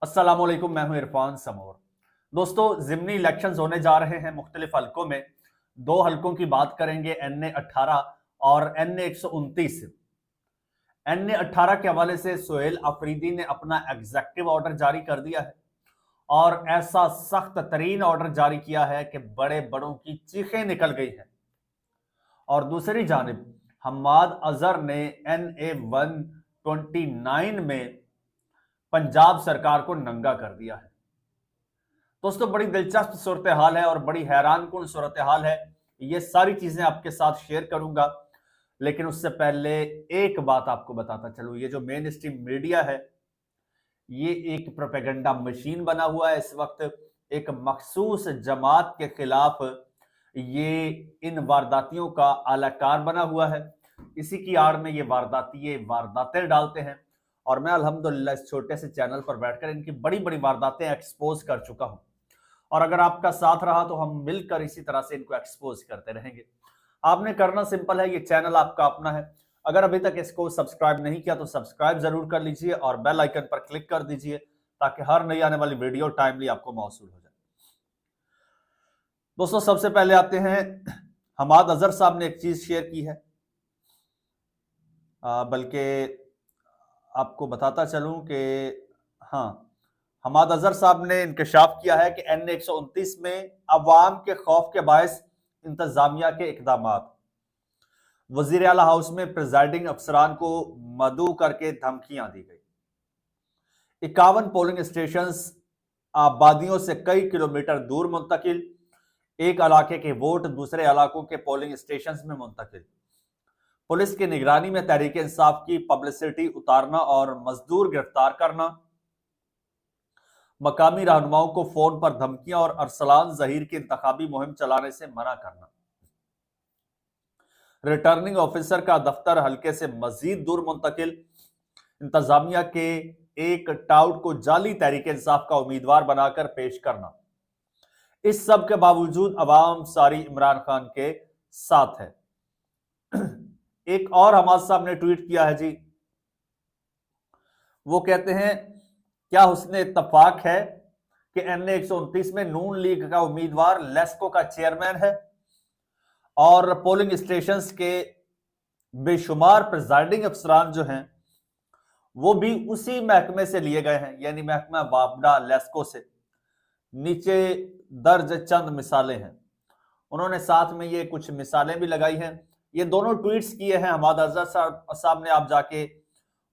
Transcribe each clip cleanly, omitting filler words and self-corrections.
अस्सलामुअलैकुम, मैं हूं इरफान समोर। दोस्तों, जिमनी इलेक्शंस होने जा रहे हैं मुख्तलिफ हलकों में। दो हलकों की बात करेंगे, NA 18 और NA 129। NA 18 के हवाले से सुहेल अफरीदी ने अपना एग्जेक्टिव ऑर्डर जारी कर दिया है और ऐसा सख्त तरीन ऑर्डर जारी किया है कि बड़े बड़ों की चीखें निकल गई हैं। और दूसरी जानिब हम्माद अजहर ने NA 129 में पंजाब सरकार को नंगा कर दिया है। दोस्तों, बड़ी दिलचस्प सूरत हाल है और बड़ी हैरान कुन सूरत हाल है। ये सारी चीजें आपके साथ शेयर करूंगा, लेकिन उससे पहले एक बात आपको बताता चलूं। ये जो मेन स्ट्रीम मीडिया है, ये एक प्रोपेगेंडा मशीन बना हुआ है। इस वक्त एक मखसूस जमात के खिलाफ ये इन वारदातियों का आलाकार बना हुआ है। इसी की आड़ में ये वारदातें डालते हैं और मैं अल्हम्दुलिल्लाह इस छोटे से चैनल पर बैठकर इनकी बड़ी बड़ी वारदातें एक्सपोज कर चुका हूं। और अगर आपका साथ रहा तो हम मिलकर इसी तरह से इनको एक्सपोज करते रहेंगे। आपने करना सिंपल है, ये चैनल आपका अपना है। अगर अभी तक इसको सब्सक्राइब नहीं किया तो सब्सक्राइब जरूर कर लीजिए और बेल आइकन पर क्लिक कर दीजिए ताकि हर नई आने वाली वीडियो टाइमली आपको मौसूल हो जाए। दोस्तों, सबसे पहले आते हैं, हम्माद अजहर साहब ने एक चीज शेयर की है, बल्कि आपको बताता चलूं कि हाँ, हम्माद अजहर साहब ने इंकशाफ किया है कि NA 129 में अवाम के खौफ के बायस इंतजामिया के इकदामात। वजीर आला हाउस में प्रिजाइडिंग अफसरान को मदऊ करके धमकियां दी गई। 51 पोलिंग स्टेशन आबादियों से कई किलोमीटर दूर मुंतकिल। एक इलाके के वोट दूसरे इलाकों के पोलिंग स्टेशन में मुंतकिल। पुलिस की निगरानी में तहरीक इंसाफ की पब्लिसिटी उतारना और मजदूर गिरफ्तार करना। मकामी रहनुमाओं को फोन पर धमकियां और अरसलान जहीर की इंतखाबी मुहिम चलाने से मना करना। रिटर्निंग ऑफिसर का दफ्तर हल्के से मजीद दूर मुंतकिल। इंतजामिया के एक टाउट को जाली तहरीक इंसाफ का उम्मीदवार बनाकर पेश करना। इस सब के बावजूद अवाम सारी इमरान खान के साथ है। एक और हमाद साहब ने ट्वीट किया है जी। वो कहते हैं, क्या हुस्ने इत्तफाक है कि NA 129 में नून लीग का उम्मीदवार लेस्को का चेयरमैन है और पोलिंग स्टेशंस के बेशुमार प्रिजाइडिंग अफसरान जो हैं वो भी उसी महकमे से लिए गए हैं, यानी महकमा वापडा लेस्को से। नीचे दर्ज चंद मिसालें हैं। उन्होंने साथ में ये कुछ मिसालें भी लगाई हैं। ये दोनों ट्वीट्स किए हैं हम्माद अजहर साहब ने। आप जाके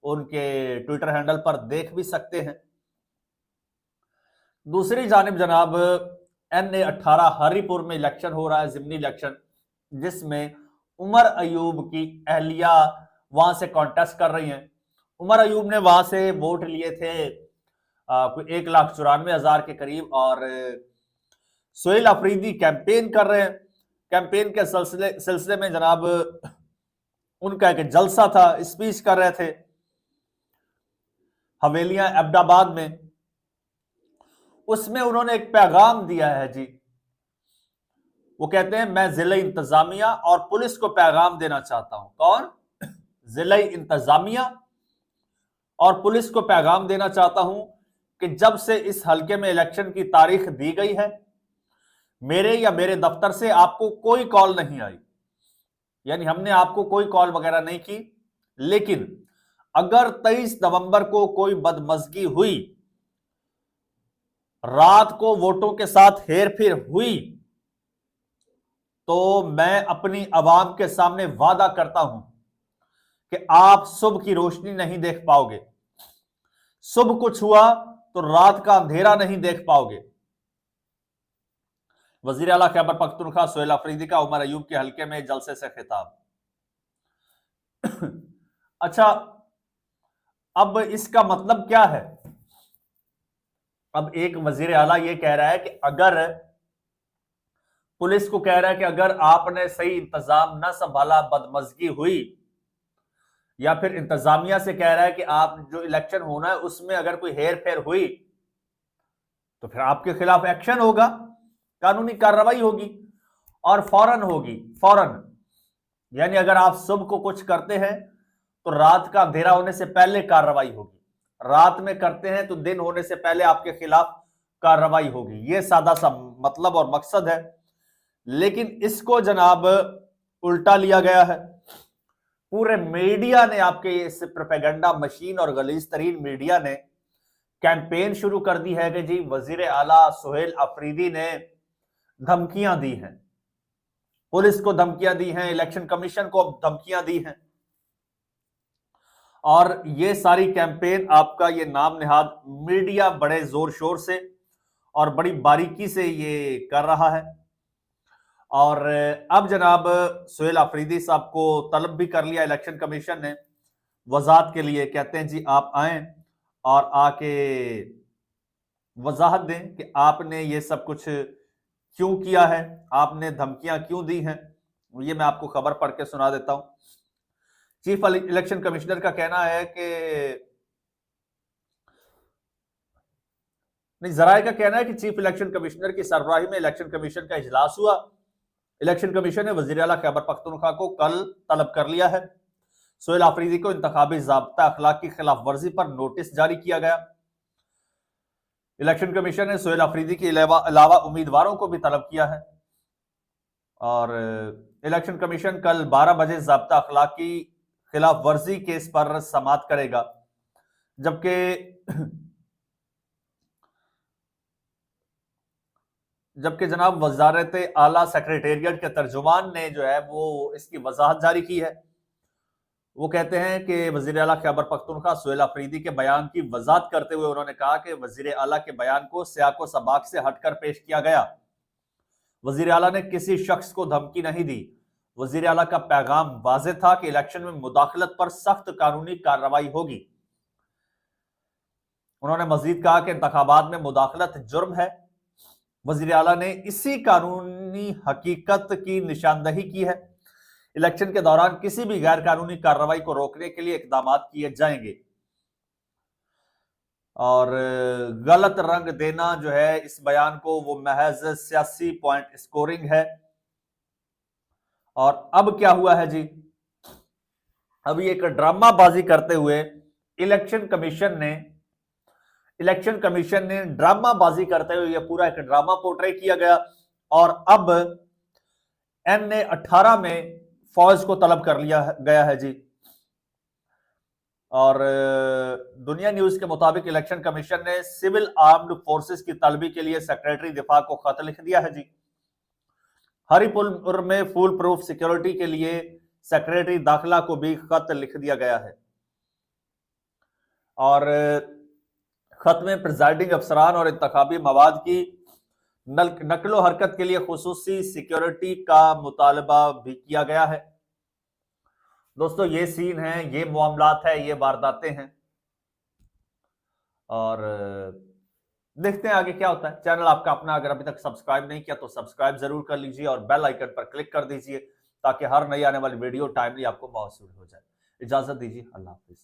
उनके ट्विटर हैंडल पर देख भी सकते हैं। दूसरी जानिब जनाब, NA 18 हरीपुर में इलेक्शन हो रहा है, जिमनी इलेक्शन, जिसमें उमर अयूब की अहलिया वहां से कॉन्टेस्ट कर रही हैं। उमर अयूब ने वहां से वोट लिए थे कोई 1,94,000 के करीब, और सुहेल अफरीदी कैंपेन कर रहे हैं। कैंपेन के सिलसिले में जनाब उनका एक जलसा था, स्पीच कर रहे थे हवेलियां अब्दाबाद में। उसमें उन्होंने एक पैगाम दिया है जी। वो कहते हैं, मैं जिला इंतजामिया और पुलिस को पैगाम देना चाहता हूं। कौन? जिला इंतजामिया और पुलिस को पैगाम देना चाहता हूं कि जब से इस हलके में इलेक्शन की तारीख दी गई है, मेरे या मेरे दफ्तर से आपको कोई कॉल नहीं आई, यानी हमने आपको कोई कॉल वगैरह नहीं की। लेकिन अगर 23 नवंबर को कोई बदमजगी हुई, रात को वोटों के साथ हेरफेर हुई, तो मैं अपनी आवाम के सामने वादा करता हूं कि आप सुबह की रोशनी नहीं देख पाओगे। सुबह कुछ हुआ तो रात का अंधेरा नहीं देख पाओगे। वजीर आला खैबर पख्तूनख्वा सुहेल अफरीदी का उमर अयूब के हलके में जलसे से खिताब। अच्छा, अब इसका मतलब क्या है? अब एक वजीर आला ये कह रहा है कि अगर पुलिस को कह रहा है कि अगर आपने सही इंतजाम ना संभाला, बदमजगी हुई, या फिर इंतजामिया से कह रहा है कि आप जो इलेक्शन होना है उसमें अगर कोई हेर फेर हुई तो फिर आपके खिलाफ एक्शन होगा, कानूनी कार्रवाई होगी, और फौरन होगी, फौरन। यानी अगर आप सुबह को कुछ करते हैं तो रात का अंधेरा होने से पहले कार्रवाई होगी। रात में करते हैं तो दिन होने से पहले आपके खिलाफ कार्रवाई होगी। यह सादा सा मतलब और मकसद है, लेकिन इसको जनाब उल्टा लिया गया है। पूरे मीडिया ने, आपके इस प्रोपेगेंडा मशीन और गलीज तरीन मीडिया ने कैंपेन शुरू कर दी है कि जी वजीर आला सुहेल अफरीदी ने धमकियां दी हैं, पुलिस को धमकियां दी हैं, इलेक्शन कमीशन को धमकियां दी हैं। और ये सारी कैंपेन आपका ये नाम निहाद मीडिया बड़े जोर शोर से और बड़ी बारीकी से ये कर रहा है। और अब जनाब सुहेल अफरीदी साहब को तलब भी कर लिया इलेक्शन कमीशन ने वजाहत के लिए। कहते हैं जी आप आए और आके वजाहत दें कि आपने ये सब कुछ क्यों किया है, आपने धमकियां क्यों दी हैं। ये मैं आपको खबर पढ़ के सुना देता हूं। चीफ इलेक्शन कमिश्नर का कहना है कि नहीं, जराये का कहना है कि चीफ इलेक्शन कमिश्नर की सरबराही में इलेक्शन कमीशन का इजलास हुआ। इलेक्शन कमीशन ने वजीर आला खैबर पख्तूनख्वा को कल तलब कर लिया है। सुहेल अफरीदी को इंतखाबी ज़ाब्ता अखलाक की खिलाफ वर्जी पर नोटिस जारी किया गया। इलेक्शन कमीशन ने सुहेल अफरीदी के अलावा उम्मीदवारों को भी तलब किया है। और इलेक्शन कमीशन कल 12 बजे ज़ाब्ता अखलाक की खिलाफ वर्जी केस पर समाअत करेगा, जबकि जनाब वजारत आला सेक्रेटेरिएट के तर्जुमान ने जो है वो इसकी वजाहत जारी की है। वो कहते हैं कि वजीर आला खैबर पख्तूनख्वा सुहेल अफरीदी के बयान की वजाहत करते हुए उन्होंने कहा कि वजीर आला के बयान को सियाको सबाक से हटकर पेश किया गया। वजीर आला ने किसी शख्स को धमकी नहीं दी। वजीर आला का पैगाम वाज़ेह था कि इलेक्शन में मुदाखलत पर सख्त कानूनी कार्रवाई होगी। उन्होंने मजीद कहा कि इंतखाबात में मुदाखलत जुर्म है। वजीर आला ने इसी कानूनी हकीकत की निशानदही की है। इलेक्शन के दौरान किसी भी गैर कानूनी कार्रवाई को रोकने के लिए इकदाम किए जाएंगे। और गलत रंग देना जो है इस बयान को, वो महज सियासी पॉइंट स्कोरिंग है। और अब क्या हुआ है जी, अभी एक ड्रामाबाजी करते हुए इलेक्शन कमीशन ने ड्रामाबाजी करते हुए यह पूरा एक ड्रामा पोर्ट्रे किया गया। और अब NA 18 में फौज को तलब कर लिया गया है जी। और दुनिया न्यूज के मुताबिक इलेक्शन कमीशन ने सिविल आर्म्ड फोर्सेस की तलबी के लिए सेक्रेटरी दिफा को खत लिख दिया है जी। हरिपुर में फुल प्रूफ सिक्योरिटी के लिए सेक्रेटरी दाखिला को भी खत लिख दिया गया है। और खत में प्रिजाइडिंग अफसरान और इंतखाबी मवाद की नकलो हरकत के लिए खुसूसी सिक्योरिटी का मुतालबा भी किया गया है। दोस्तों ये सीन है, ये मामलात है, ये वारदातें हैं। और देखते हैं आगे क्या होता है। चैनल आपका अपना अगर अभी तक सब्सक्राइब नहीं किया तो सब्सक्राइब जरूर कर लीजिए और बेल आइकन पर क्लिक कर दीजिए ताकि हर नई आने वाली वीडियो टाइमली आपको मौसूल हो जाए। इजाजत दीजिए, अल्लाह हाफिज।